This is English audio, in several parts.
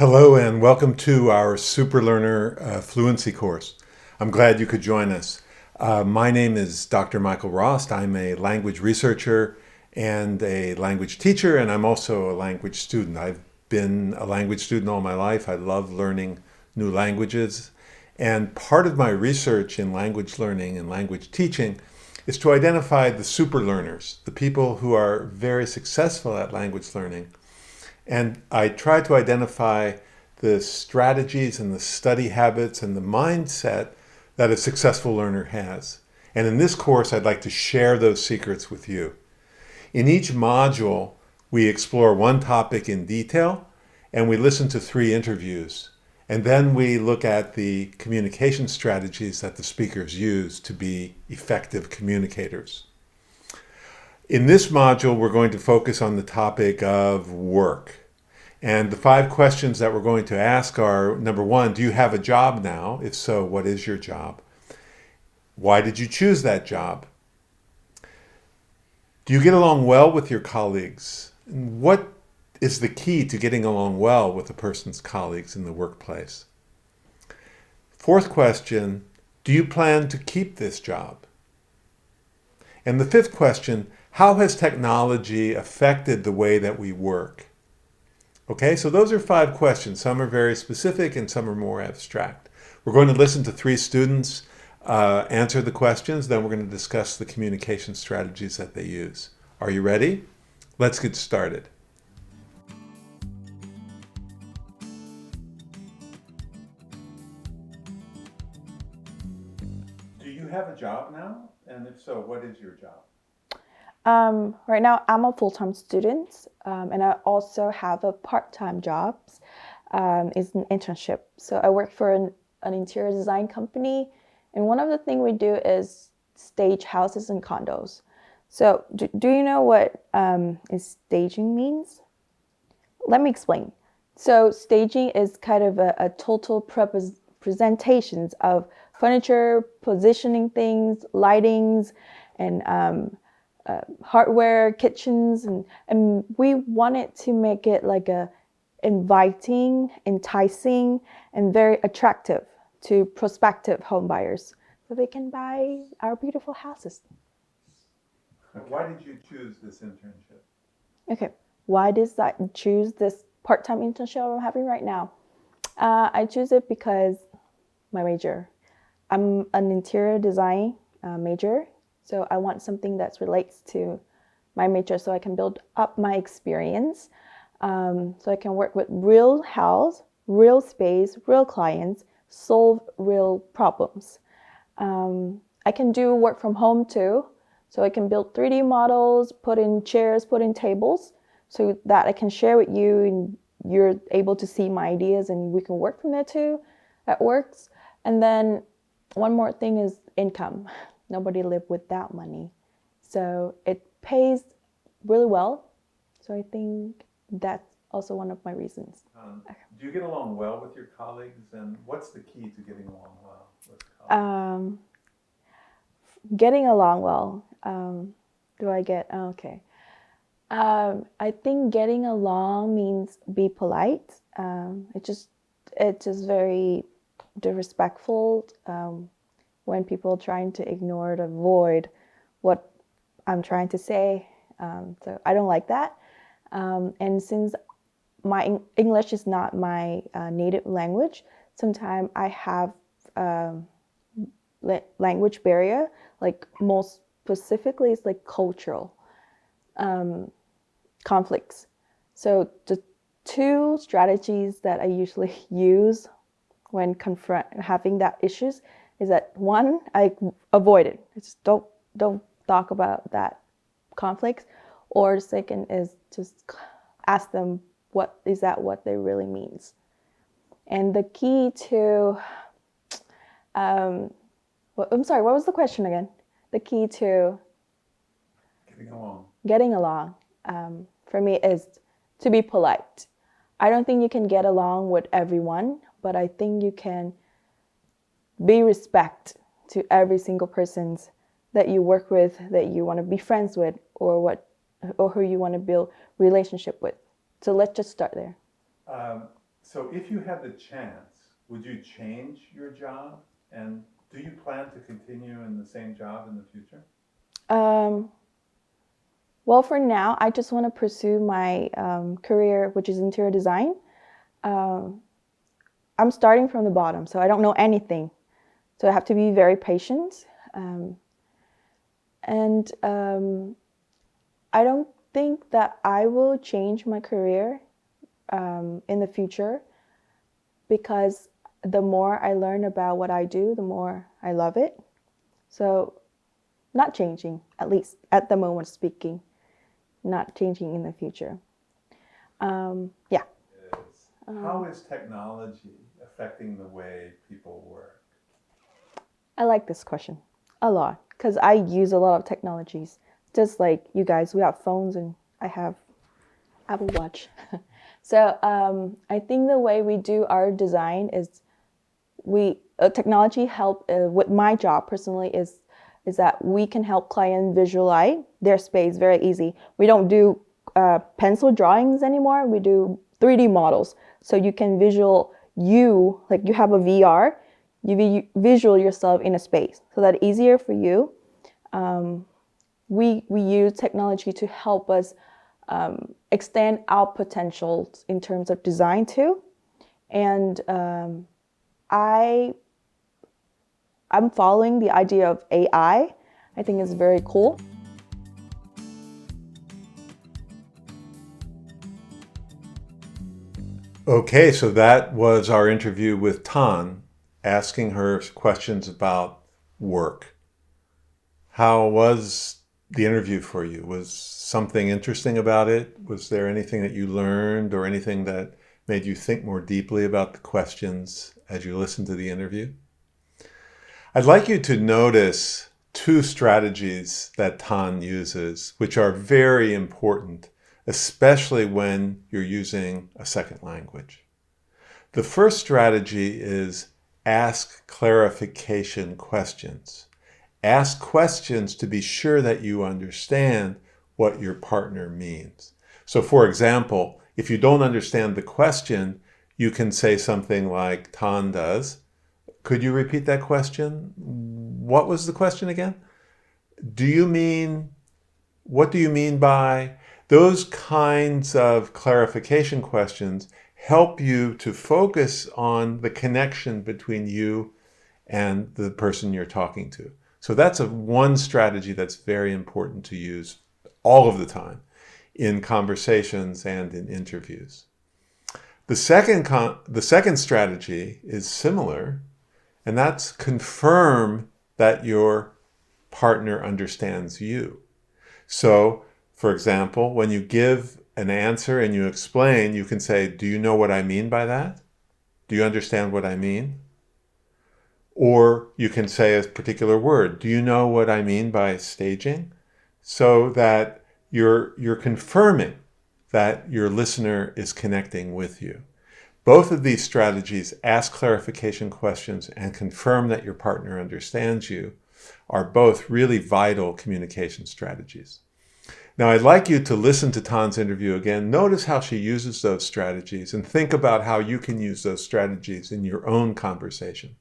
Hello and welcome to our Super Learner Fluency course. I'm glad you could join us. My name is Dr. Michael Rost. I'm a language researcher and a language teacher, and I'm also a language student. I've been a language student all my life. I love learning new languages. And part of my research in language learning and language teaching is to identify the super learners, the people who are very successful at language learning. And I try to identify the strategies and the study habits and the mindset that a successful learner has. And in this course, I'd like to share those secrets with you. In each module, we explore one topic in detail and we listen to 3 interviews. And then we look at the communication strategies that the speakers use to be effective communicators. In this module, we're going to focus on the topic of work. And the 5 questions that we're going to ask are, number 1, do you have a job now? If so, what is your job? Why did you choose that job? Do you get along well with your colleagues? And what is the key to getting along well with a person's colleagues in the workplace? 4th question, do you plan to keep this job? And the 5th question, how has technology affected the way that we work? Okay, so those are 5 questions. Some are very specific and some are more abstract. We're going to listen to 3 students answer the questions, then we're going to discuss the communication strategies that they use. Are you ready? Let's get started. Do you have a job now? And if so, what is your job? Right now, I'm a full-time student, and I also have a part-time job. It's an internship. So I work for an interior design company, and one of the things we do is stage houses and condos. So do you know what staging means? Let me explain. So staging is kind of a total presentations of furniture, positioning things, lightings, and hardware, kitchens, and we wanted to make it like a inviting, enticing, and very attractive to prospective home buyers so they can buy our beautiful houses. Why did you choose this internship? Okay, why did I choose this part-time internship I'm having right now? I choose it because my major. I'm an interior design major, so I want something that relates to my major so I can build up my experience, so I can work with real house, real space, real clients, solve real problems. I can do work from home too, so I can build 3D models, put in chairs, put in tables, so that I can share with you and you're able to see my ideas and we can work from there too. That works. And then one more thing is income. Nobody live without money. So it pays really well. So I think that's also one of my reasons. Do you get along well with your colleagues, and what's the key to getting along well with colleagues? Getting along well. Do I get, okay. I think getting along means be polite. It's just very disrespectful when people are trying to ignore or avoid what I'm trying to say. So I don't like that. And since my English is not my native language, sometimes I have language barrier, like most specifically it's like cultural conflicts. So the 2 strategies that I usually use when having that issues is that 1, I avoid it. I just don't talk about that conflicts. Or the second is just ask them what they really means. And the key to I'm sorry, what was the question again? The key to getting along for me is to be polite. I don't think you can get along with everyone, but I think you can be respect to every single person that you work with, that you want to be friends with, or who you want to build relationship with. So let's just start there. So if you had the chance, would you change your job? And do you plan to continue in the same job in the future? Well, for now, I just want to pursue my career, which is interior design. I'm starting from the bottom, so I don't know anything. So I have to be very patient. And I don't think that I will change my career in the future, because the more I learn about what I do, the more I love it. So not changing, at least at the moment speaking, not changing in the future. Yeah. How is technology affecting the way people work? I like this question a lot because I use a lot of technologies. Just like you guys, we have phones and I have Apple Watch. So I think the way we do our design is technology help with my job personally is that we can help clients visualize their space very easy. We don't do pencil drawings anymore. We do 3D models. So you can like you have a VR, you visual yourself in a space. So that easier for you. We use technology to help us extend our potentials in terms of design too. And I'm following the idea of AI. I think it's very cool. Okay, so that was our interview with Tan, asking her questions about work. How was the interview for you? Was something interesting about it? Was there anything that you learned or anything that made you think more deeply about the questions as you listened to the interview? I'd like you to notice two strategies that Tan uses, which are very important, especially when you're using a second language. The first strategy is ask clarification questions. Ask questions to be sure that you understand what your partner means. So for example, if you don't understand the question, you can say something like Tan does. Could you repeat that question? What was the question again? What do you mean by? Those kinds of clarification questions help you to focus on the connection between you and the person you're talking to. So that's one strategy that's very important to use all of the time in conversations and in interviews. The second strategy is similar, and that's confirm that your partner understands you. So, for example, when you give an answer and you explain, you can say, do you know what I mean by that? Do you understand what I mean? Or you can say a particular word. Do you know what I mean by staging? So that you're confirming that your listener is connecting with you. Both of these strategies, ask clarification questions and confirm that your partner understands you, are both really vital communication strategies. Now, I'd like you to listen to Tan's interview again. Notice how she uses those strategies and think about how you can use those strategies in your own conversation.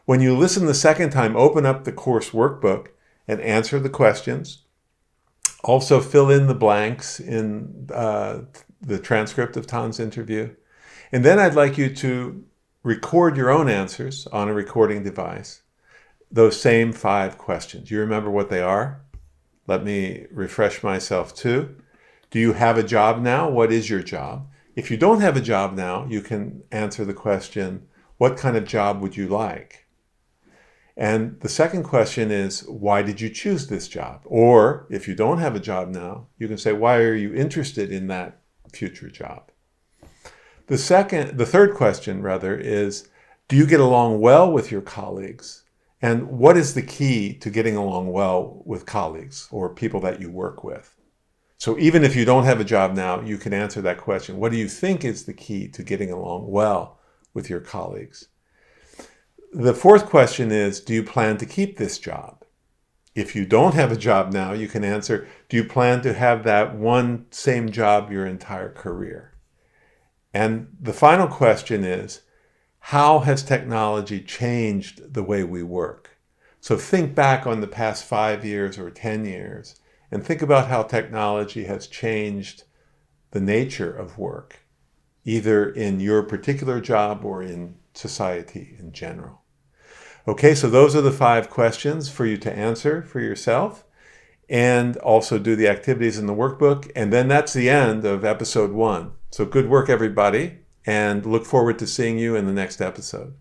When you listen the second time, open up the course workbook and answer the questions. Also fill in the blanks in the transcript of Tan's interview. And then I'd like you to record your own answers on a recording device. Those same 5 questions. You remember what they are? Let me refresh myself too. Do you have a job now? What is your job? If you don't have a job now, you can answer the question, what kind of job would you like? And the second question is, why did you choose this job? Or if you don't have a job now, you can say, why are you interested in that future job? The third question rather is, do you get along well with your colleagues? And what is the key to getting along well with colleagues or people that you work with? So even if you don't have a job now, you can answer that question. What do you think is the key to getting along well with your colleagues? The fourth question is, do you plan to keep this job? If you don't have a job now, you can answer, do you plan to have that one same job your entire career? And the final question is, how has technology changed the way we work? So think back on the past 5 years or 10 years and think about how technology has changed the nature of work, either in your particular job or in society in general. Okay, so those are the 5 questions for you to answer for yourself and also do the activities in the workbook. And then that's the end of episode 1. So good work, everybody, and look forward to seeing you in the next episode.